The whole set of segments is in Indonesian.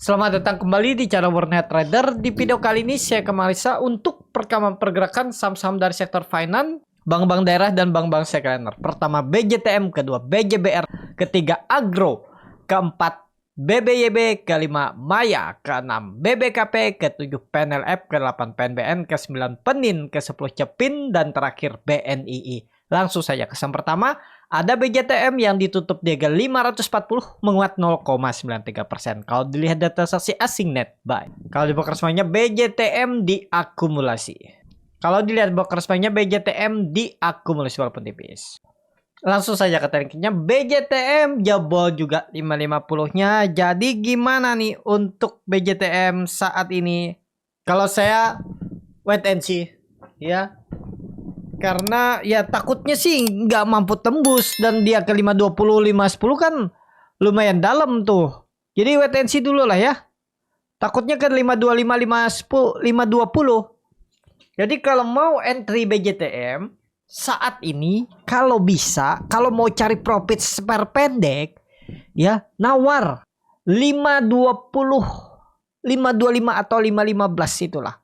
Selamat datang kembali di channel Warnet Trader. Di video kali ini saya ke Malaysia untuk perekaman pergerakan saham-saham dari sektor finance, bank-bank daerah dan bank-bank sekunder. Pertama BJTM, kedua BJBR, ketiga Agro, keempat BBYB, kelima Maya, keenam BBKP, ketujuh PNLF, ke-8 PNBN, ke-9 Penin, ke-10 Cepin, dan terakhir BNII. Langsung saja ke saham pertama. Ada BJTM yang ditutup di harga 540 menguat 0,93%. Kalau dilihat data transaksi asing net buy. Kalau di broker semuanya BJTM diakumulasi. Kalau dilihat broker semuanya BJTM diakumulasi walaupun tipis. Langsung saja ke tekniknya. BJTM jebol juga 550-nya. Jadi gimana nih untuk BJTM saat ini? Kalau saya wait and see ya. Karena ya takutnya sih nggak mampu tembus. Dan dia ke 520, 510 kan lumayan dalam tuh. Jadi wait and see dulu lah ya. Takutnya ke 525, 510, 520. Jadi kalau mau entry BJTM saat ini, kalau bisa, kalau mau cari profit super pendek, ya nawar 520, 525 atau 515 itulah.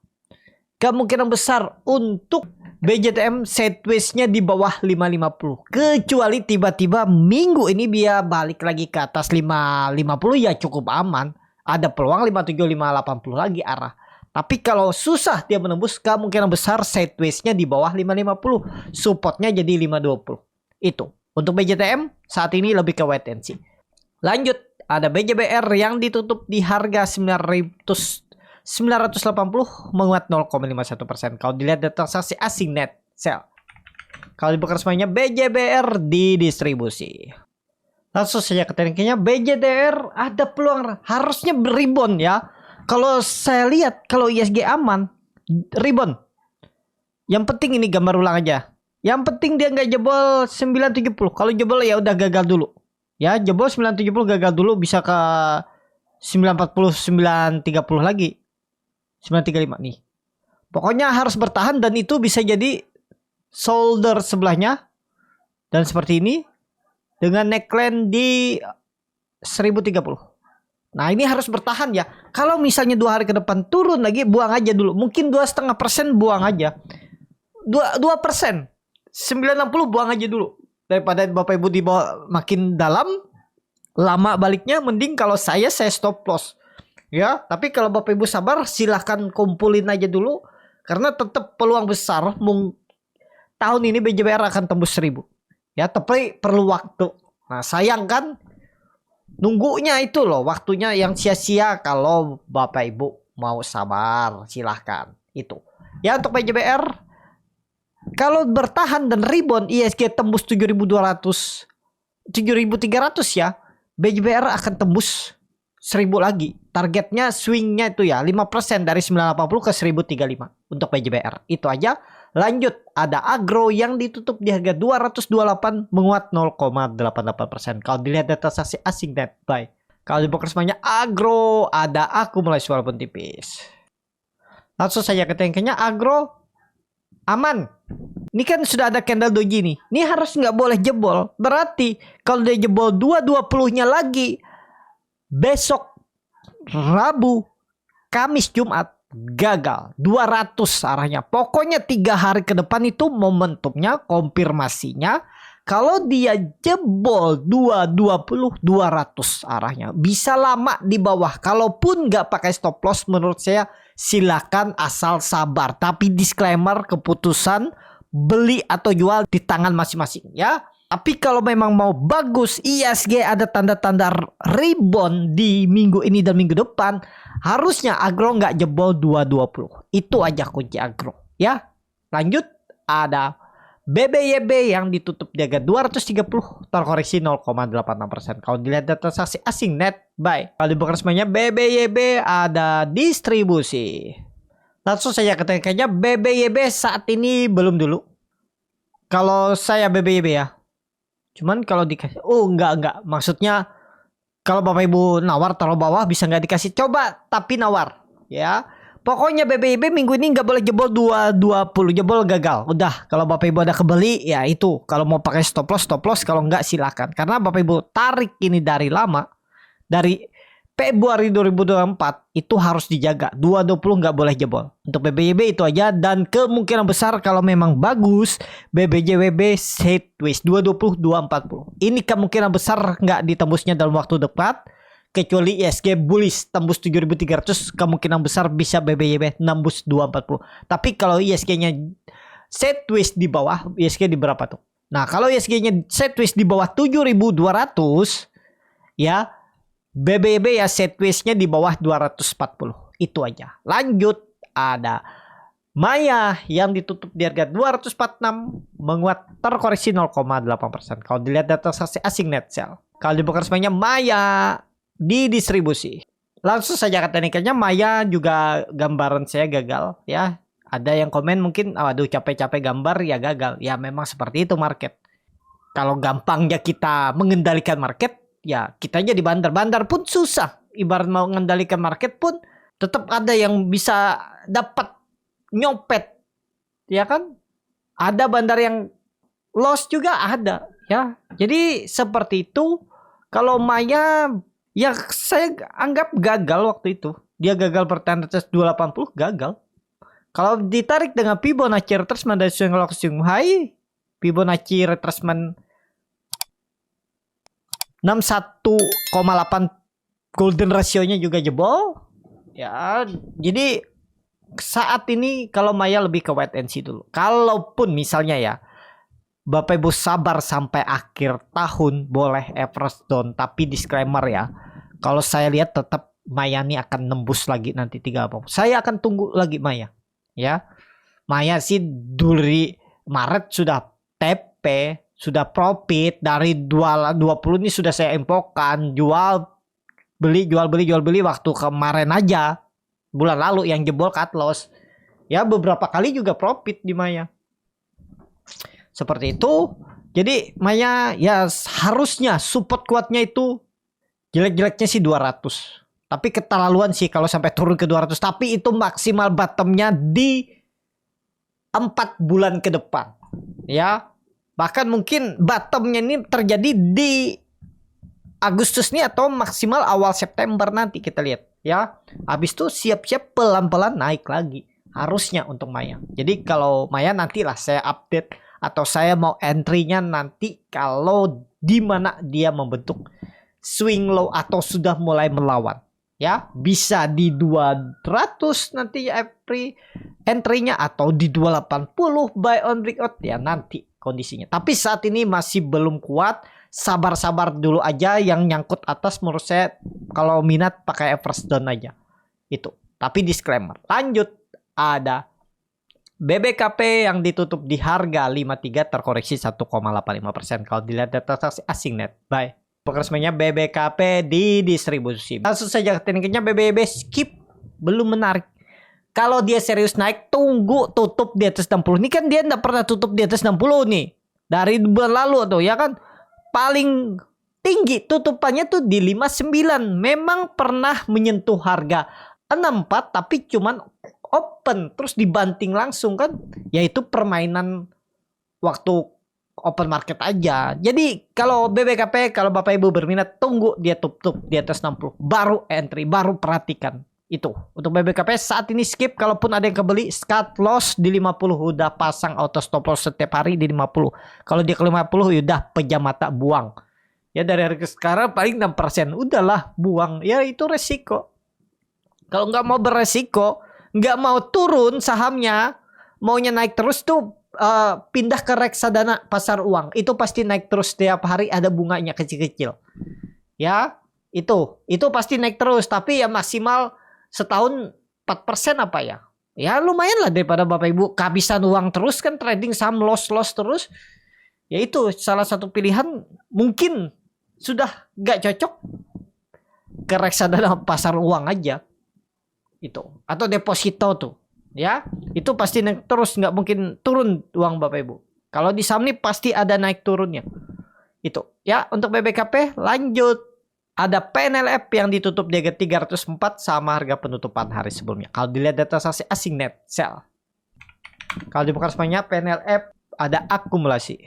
Kemungkinan besar untuk BJTM sideways-nya di bawah 550. Kecuali tiba-tiba minggu ini dia balik lagi ke atas 550 ya cukup aman. Ada peluang 57, 580 lagi arah. Tapi kalau susah dia menembus, kemungkinan besar sideways-nya di bawah 550. Supportnya jadi 520. Itu. Untuk BJTM saat ini lebih ke wait and see. Lanjut, ada BJBR yang ditutup di harga 980 menguat 0,51%. Kalau dilihat data transaksi asing net sell. Kalau di broker semuanya BJBR didistribusi. Langsung saja ke tekniknya. BJBR ada peluang harusnya rebound ya. Kalau saya lihat kalau ISG aman rebound. Yang penting ini gambar ulang aja. Yang penting dia nggak jebol 970. Kalau jebol ya udah gagal dulu. Ya jebol 970 gagal dulu bisa ke 940, 930 lagi. 935 nih. Pokoknya harus bertahan dan itu bisa jadi shoulder sebelahnya. Dan seperti ini. Dengan neckline di 1030. Nah ini harus bertahan ya. Kalau misalnya 2 hari ke depan turun lagi, buang aja dulu. Mungkin 2,5% buang aja. 2%. 960 buang aja dulu. Daripada Bapak Ibu dibawa makin dalam. Lama baliknya mending kalau saya stop loss. Ya, tapi kalau Bapak Ibu sabar silahkan kumpulin aja dulu. Karena tetap peluang besar tahun ini BJBR akan tembus 1000. Ya, tapi perlu waktu. Nah, sayang kan nunggunya itu loh. Waktunya yang sia-sia kalau Bapak Ibu mau sabar. Silahkan. Itu. Ya, untuk BJBR kalau bertahan dan rebound ISG tembus 7200, 7300 ya. BJBR akan tembus 1000 lagi. Targetnya swingnya itu ya 5% dari 980 ke 1035 untuk BJBR. Itu aja. Lanjut ada Agro yang ditutup di harga 228 menguat 0,88%. Kalau dilihat data transaksi asing net buy. Kalau di broker semuanya Agro ada akumulasi walaupun tipis. Langsung saja ke tekniknya Agro aman. Ini kan sudah ada candle doji nih. Ini harus nggak boleh jebol. Berarti kalau dia jebol 220-nya lagi besok Rabu, Kamis, Jumat gagal 200 arahnya. Pokoknya 3 hari ke depan itu momentumnya, konfirmasinya. Kalau dia jebol 220 200 arahnya. Bisa lama di bawah. Kalaupun nggak pakai stop loss menurut saya silakan asal sabar. Tapi disclaimer keputusan beli atau jual di tangan masing-masing ya. Tapi kalau memang mau bagus ISG ada tanda-tanda rebound di minggu ini dan minggu depan, harusnya Agro nggak jebol 220. Itu aja kunci Agro ya. Lanjut ada BBYB yang ditutup di harga 230 terkoreksi 0,86%. Kalau dilihat data transaksi asing net buy. Kalau di broker semuanya BBYB ada distribusi. Langsung saja ke tekniknya BBYB saat ini belum dulu. Kalau saya BBYB ya. Cuman kalau dikasih, enggak. Maksudnya kalau Bapak Ibu nawar taruh bawah bisa nggak dikasih. Coba tapi nawar ya. Pokoknya BBYB minggu ini nggak boleh jebol 220. Jebol gagal. Udah kalau Bapak Ibu ada kebeli ya itu. Kalau mau pakai stop loss. Kalau nggak silakan. Karena Bapak Ibu tarik ini dari lama. Dari Februari 2024 itu harus dijaga. 220 nggak boleh jebol. Untuk BBYB itu aja, dan kemungkinan besar kalau memang bagus BBJWB sideways 220 240. Ini kemungkinan besar nggak ditembusnya dalam waktu dekat. Kecuali ISG bullish tembus 7.300, kemungkinan besar bisa BBYB nembus 240. Tapi kalau ISG-nya sideways di bawah, ISG di berapa tuh? Nah, kalau ISG-nya sideways di bawah 7.200 ya, BBB ya sideways-nya di bawah 240. Itu aja. Lanjut, ada Maya yang ditutup di harga 246 menguat terkoreksi 0,8%. Kalau dilihat data saksi asing net sell. Kalau dibuka resminya Maya didistribusi. Langsung saja ke teknikalnya, Maya juga gambaran saya gagal ya. Ada yang komen mungkin, aduh capek-capek gambar ya gagal. Ya memang seperti itu market. Kalau gampangnya kita mengendalikan market, ya kita aja di bandar pun susah. Ibarat mau mengendalikan market pun tetap ada yang bisa dapat nyopet, ya kan? Ada bandar yang loss juga ada, ya. Jadi seperti itu. Kalau Maya, ya saya anggap gagal waktu itu. Dia gagal bertahan atas 280, gagal. Kalau ditarik dengan Fibonacci retracement dari swing low ke swing high, Fibonacci retracement 61,8 golden ratio-nya juga jebol. Ya, jadi saat ini kalau Maya lebih ke wait and see dulu. Kalaupun misalnya ya, Bapak Ibu sabar sampai akhir tahun, boleh average down, tapi disclaimer ya. Kalau saya lihat tetap Maya ini akan nembus lagi nanti 30. Saya akan tunggu lagi Maya. Ya. Maya sih dari Maret sudah TP, sudah profit dari 20 ini sudah saya infokan, jual beli waktu kemarin aja, bulan lalu yang jebol cut loss. Ya beberapa kali juga profit di Maya. Seperti itu. Jadi Maya ya harusnya support kuatnya itu jelek-jeleknya sih 200. Tapi keterlaluan sih kalau sampai turun ke 200. Tapi itu maksimal bottomnya di 4 bulan ke depan. Ya. Bahkan mungkin bottomnya ini terjadi di Agustus nih atau maksimal awal September nanti kita lihat. Ya. Habis itu siap-siap pelan-pelan naik lagi. Harusnya untuk Maya. Jadi kalau Maya nantilah saya update. Atau saya mau entry-nya nanti kalau di mana dia membentuk swing low atau sudah mulai melawan. Ya, bisa di 200 nanti ya entry-nya atau di 280 buy on breakout ya nanti kondisinya. Tapi saat ini masih belum kuat, sabar-sabar dulu aja. Yang nyangkut atas menurut saya kalau minat pakai average down aja. Itu. Tapi disclaimer. Lanjut, ada BBKP yang ditutup di harga 53 terkoreksi 1,85%. Kalau dilihat data transaksi asing net buy. Resminya BBKP didistribusi. Langsung saja ke tekniknya, BBB skip, belum menarik. Kalau dia serius naik, tunggu tutup di atas 60. Ini kan dia tidak pernah tutup di atas 60 nih. Dari bulan lalu tuh ya kan. Paling tinggi tutupannya tuh di 59. Memang pernah menyentuh harga 64 tapi cuman open terus dibanting langsung kan. Yaitu permainan waktu open market aja. Jadi kalau BBKP, kalau Bapak Ibu berminat, tunggu dia tutup di atas 60. Baru entry, baru perhatikan. Itu. Untuk BBKP saat ini skip. Kalaupun ada yang kebeli, cut loss di 50. Udah pasang auto stop loss setiap hari di 50. Kalau dia ke 50, udah pejam mata, buang. Ya dari harga sekarang paling 6%. Udahlah, buang. Ya itu resiko. Kalau nggak mau beresiko, nggak mau turun sahamnya, maunya naik terus tuh, pindah ke reksadana pasar uang. Itu pasti naik terus setiap hari, ada bunganya kecil-kecil. Ya, itu pasti naik terus. Tapi ya maksimal setahun 4% apa ya. Ya lumayan lah daripada Bapak Ibu kehabisan uang terus kan trading saham loss terus. Ya itu salah satu pilihan, mungkin sudah gak cocok ke reksadana pasar uang aja. Itu. Atau deposito tuh. Ya, itu pasti naik terus, nggak mungkin turun uang Bapak Ibu. Kalau di saham ini pasti ada naik turunnya. Itu. Ya, untuk BBKP lanjut. Ada PNLF yang ditutup di harga 304 sama harga penutupan hari sebelumnya. Kalau dilihat data saksi asing net sell. Kalau dibuka resminya PNLF ada akumulasi.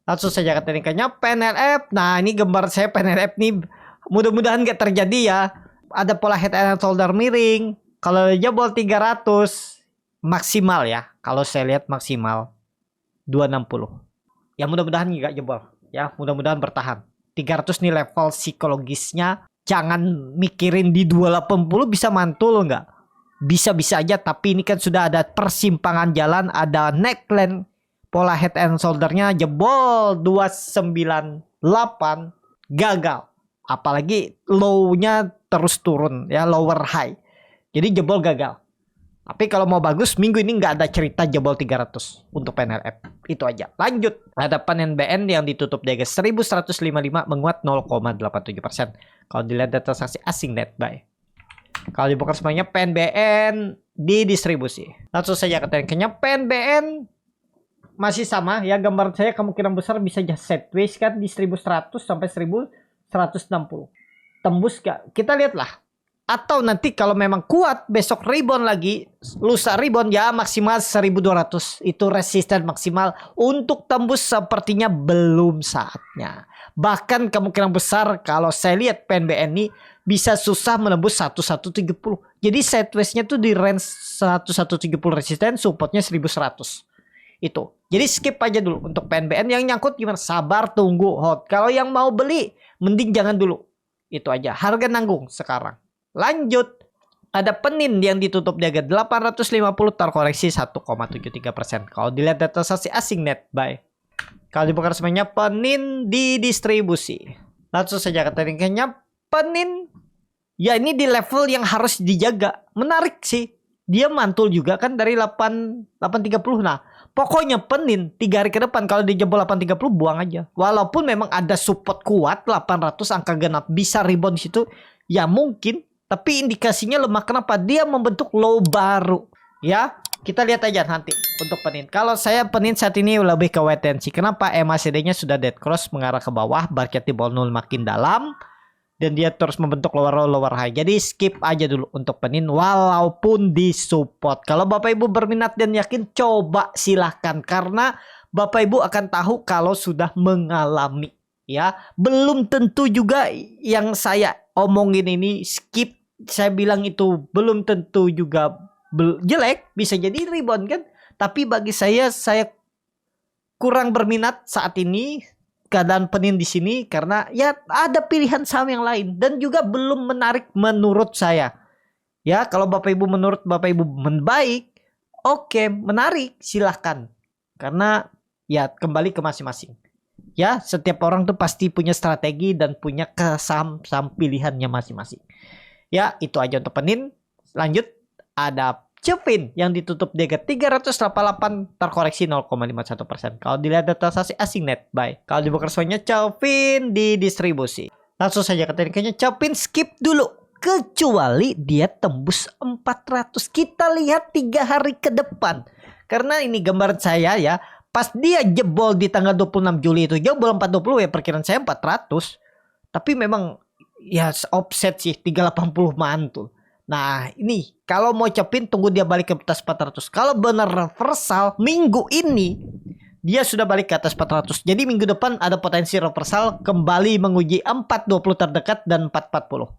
Langsung saja ke teknikanya PNLF. Nah, ini gambar saya PNLF nih. Mudah-mudahan nggak terjadi ya. ada pola head and shoulder miring. Kalau jebol 300 maksimal ya. Kalau saya lihat maksimal 260. Ya mudah-mudahan nggak jebol. Ya mudah-mudahan bertahan. 300 nih level psikologisnya. Jangan mikirin di 280 bisa mantul nggak? Bisa-bisa aja. Tapi ini kan sudah ada persimpangan jalan. Ada neckline. Pola head and shouldernya jebol 298. Gagal. Apalagi low-nya terus turun ya, lower high. Jadi jebol gagal. Tapi kalau mau bagus, minggu ini nggak ada cerita jebol 300 untuk PNLF. Itu aja. Lanjut. Ada PNBN yang ditutup di harga 1155 menguat 0,87%. Kalau dilihat data transaksi asing net buy. Kalau dibuka semuanya PNBN di distribusi. Langsung saja ke trendnya PNBN masih sama ya, gambar saya kemungkinan besar bisa just sideways kan di 1100 sampai 1160. Tembus gak? Kita lihatlah. Atau nanti kalau memang kuat besok rebound lagi, lusa rebound ya maksimal 1200. Itu resisten maksimal. Untuk tembus sepertinya belum saatnya. Bahkan kemungkinan besar kalau saya lihat PNBN ini bisa susah menembus 1170. Jadi sideways-nya tuh di range 1170 resisten, supportnya 1100. Itu. Jadi skip aja dulu untuk PNBN. Yang nyangkut gimana? Sabar, tunggu, hold. Kalau yang mau beli mending jangan dulu. Itu aja. Harga nanggung sekarang. Lanjut, ada Penin yang ditutup di harga 850 terkoreksi 1,73%. Kalau dilihat data transaksi asing net buy. Kalau dibuka semuanya Penin di distribusi. Langsung saja ke tekniknya Penin. Ya ini di level yang harus dijaga. Menarik sih. Dia mantul juga kan dari 830. Nah, pokoknya Penin 3 hari ke depan kalau dijebol 830 buang aja. Walaupun memang ada support kuat 800 angka genap bisa rebound di situ. Ya mungkin. Tapi indikasinya lemah. Kenapa? Dia membentuk low baru. Ya, kita lihat aja nanti untuk Penin. Kalau saya Penin saat ini lebih ke wait and see. Kenapa? MACD-nya sudah dead cross mengarah ke bawah. Market di bawah 0 makin dalam. Dan dia terus membentuk lower low, lower high. Jadi skip aja dulu untuk Penin. Walaupun di support. Kalau Bapak Ibu berminat dan yakin, coba silahkan. Karena Bapak Ibu akan tahu kalau sudah mengalami. Ya, belum tentu juga yang saya omongin ini skip. Saya bilang itu belum tentu juga jelek, bisa jadi rebound kan. Tapi bagi saya kurang berminat saat ini keadaan Penin di sini karena ya ada pilihan saham yang lain dan juga belum menarik menurut saya. Ya, kalau Bapak Ibu menurut Bapak Ibu baik, oke, menarik, silahkan. Karena ya kembali ke masing-masing. Ya, setiap orang tuh pasti punya strategi dan punya saham pilihannya masing-masing. Ya, itu aja untuk Penin. Lanjut, ada Cepin yang ditutup di harga 388 terkoreksi 0,51%. Kalau dilihat data transaksi asing net buy. Kalau dibuka semuanya Cepin di distribusi. Langsung saja ke tekniknya Cepin skip dulu. Kecuali dia tembus 400. Kita lihat 3 hari ke depan. Karena ini gambaran saya ya. Pas dia jebol di tanggal 26 Juli itu jebol 420 ya, perkiraan saya 400. Tapi memang ya offset sih 380 mantul. Nah ini kalau mau Cepin tunggu dia balik ke atas 400. Kalau benar reversal minggu ini dia sudah balik ke atas 400. Jadi minggu depan ada potensi reversal kembali menguji 420 terdekat dan 440.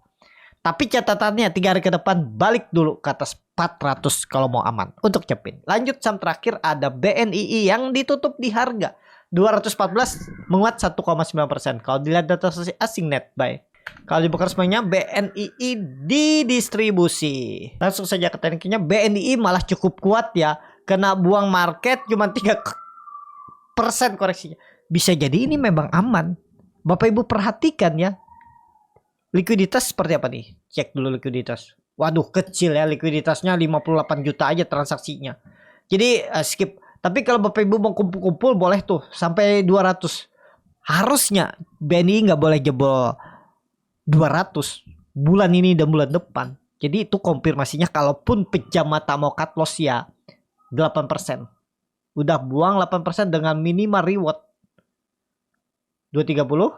Tapi catatannya 3 hari ke depan balik dulu ke atas 400 kalau mau aman untuk Cepin. Lanjut saham terakhir ada BNII yang ditutup di harga 214 menguat 1,9%. Kalau dilihat data asing net buy. Kalau dibuka semuanya BNII di distribusi. Langsung saja ke tekniknya BNII malah cukup kuat ya. Kena buang market cuma 3% koreksinya. Bisa jadi ini memang aman. Bapak Ibu perhatikan ya. Likuiditas seperti apa nih? Cek dulu likuiditas. Waduh kecil ya likuiditasnya 58 juta aja transaksinya. Jadi skip. Tapi kalau Bapak Ibu mau kumpul-kumpul boleh tuh sampai 200. Harusnya BNI nggak boleh jebol 200 bulan ini dan bulan depan. Jadi itu konfirmasinya kalaupun pejam mata mau cut loss ya 8%. Udah buang 8% dengan minimal reward 230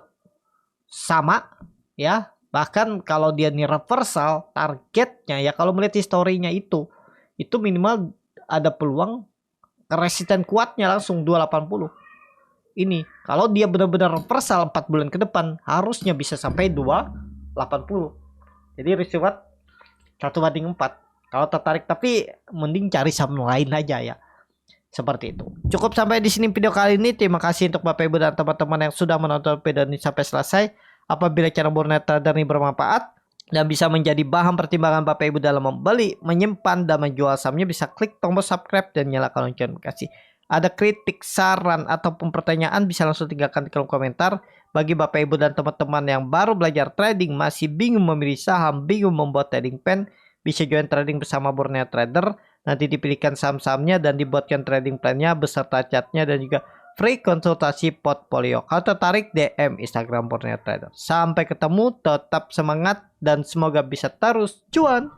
sama ya. Bahkan kalau dia nih reversal targetnya ya kalau melihat historinya itu minimal ada peluang resisten kuatnya langsung 280. Ini kalau dia benar-benar reversal 4 bulan ke depan harusnya bisa sampai 280. Jadi risk reward 1/4. Kalau tertarik, tapi mending cari saham lain aja ya. Seperti itu. Cukup sampai di sini video kali ini. Terima kasih untuk Bapak Ibu dan teman-teman yang sudah menonton video ini sampai selesai. Apabila channel Borneo Trader ini bermanfaat dan bisa menjadi bahan pertimbangan Bapak Ibu dalam membeli, menyimpan, dan menjual sahamnya, bisa klik tombol subscribe dan nyalakan lonceng notifikasi. Ada kritik, saran, ataupun pertanyaan, bisa langsung tinggalkan di kolom komentar. Bagi Bapak Ibu dan teman-teman yang baru belajar trading, masih bingung memilih saham, bingung membuat trading plan, bisa join trading bersama Borneo Trader. Nanti dipilihkan saham-sahamnya dan dibuatkan trading plan-nya beserta chartnya dan juga free konsultasi portfolio. Kalau tertarik, DM Instagram Borneo Trader. Sampai ketemu, tetap semangat dan semoga bisa terus cuan.